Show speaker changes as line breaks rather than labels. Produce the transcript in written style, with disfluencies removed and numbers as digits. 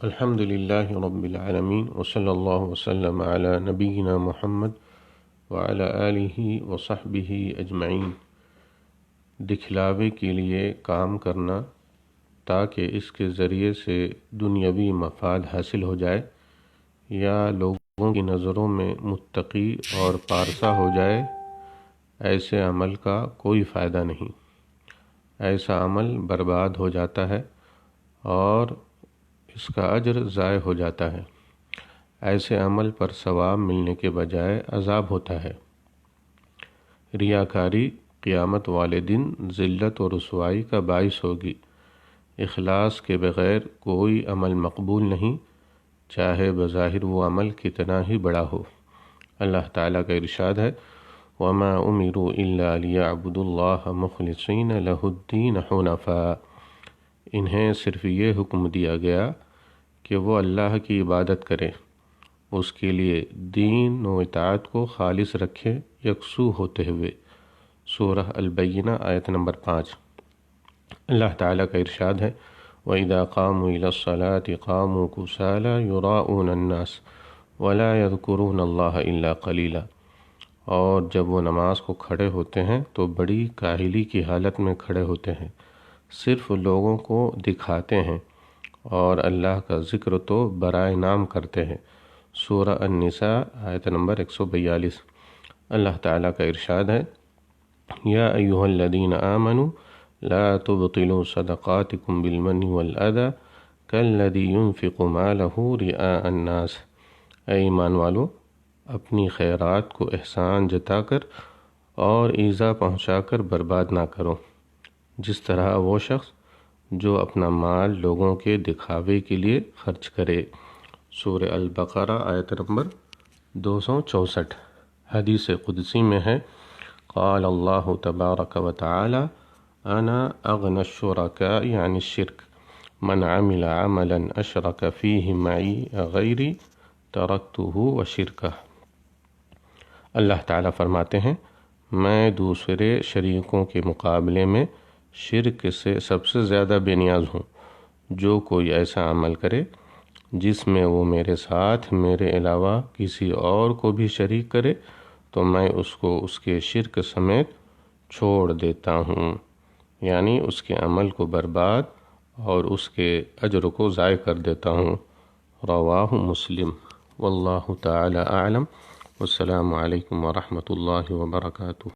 الحمد للہ رب العالمین وصلی اللہ وسلم علی نبینا محمد وعلی آلہ وصحبہ اجمعین۔ دکھلاوے کے لیے کام کرنا تاکہ اس کے ذریعے سے دنیاوی مفاد حاصل ہو جائے یا لوگوں کی نظروں میں متقی اور پارسا ہو جائے، ایسے عمل کا کوئی فائدہ نہیں۔ ایسا عمل برباد ہو جاتا ہے اور اس کا اجر ضائع ہو جاتا ہے۔ ایسے عمل پر ثواب ملنے کے بجائے عذاب ہوتا ہے۔ ریاکاری قیامت والے دن ذلت و رسوائی کا باعث ہوگی۔ اخلاص کے بغیر کوئی عمل مقبول نہیں، چاہے بظاہر وہ عمل کتنا ہی بڑا ہو۔ اللہ تعالیٰ کا ارشاد ہے، وَمَا أُمِرُوا إِلَّا لِيَعْبُدُوا اللَّهَ مُخْلِصِينَ لَهُ الدِّينَ حُنَفَاءَ۔ انہیں صرف یہ حکم دیا گیا کہ وہ اللہ کی عبادت کرے، اس کے لیے دین و اطاعت کو خالص رکھے، یکسو ہوتے ہوئے۔ سورہ البینہ آیت نمبر 5۔ اللہ تعالیٰ کا ارشاد ہے، وَإِذَا قَامُوا إِلَى الصَّلَاةِ قَامُوا كُسَالَىٰ يُرَاءُونَ النَّاسَ وَلَا يَذْكُرُونَ اللَّهَ إِلَّا قَلِيلًا۔ اور جب وہ نماز کو کھڑے ہوتے ہیں تو بڑی کاہلی کی حالت میں کھڑے ہوتے ہیں، صرف لوگوں کو دکھاتے ہیں اور اللہ کا ذکر تو برائے نام کرتے ہیں۔ سورہ النساء آیت نمبر 142۔ اللہ تعالیٰ کا ارشاد ہے، یا ایھا الذین آمنوا لا تبطلوا صدقاتکم بالمن والأذى کالذی ينفق مالہ رئاء الناس۔ اے ایمان والو، اپنی خیرات کو احسان جتا کر اور ایذا پہنچا کر برباد نہ کرو، جس طرح وہ شخص جو اپنا مال لوگوں کے دکھاوے کے لیے خرچ کرے۔ سورہ البقرہ آیت نمبر 264۔ حدیث قدسی میں ہے، قال اللہ تبارک و تعالی، انا اغنی الشرکاء عن الشرک، من عمل عملا اشرک فیہ معی غیری ترکتہ وشرکہ۔ اللہ تعالیٰ فرماتے ہیں، میں دوسرے شریکوں کے مقابلے میں شرک سے سب سے زیادہ بے نیاز ہوں۔ جو کوئی ایسا عمل کرے جس میں وہ میرے ساتھ میرے علاوہ کسی اور کو بھی شریک کرے تو میں اس کو اس کے شرک سمیت چھوڑ دیتا ہوں، یعنی اس کے عمل کو برباد اور اس کے اجر کو ضائع کر دیتا ہوں۔ رواہ مسلم۔ واللہ تعالی اعلم۔ والسلام علیکم ورحمۃ اللہ وبرکاتہ۔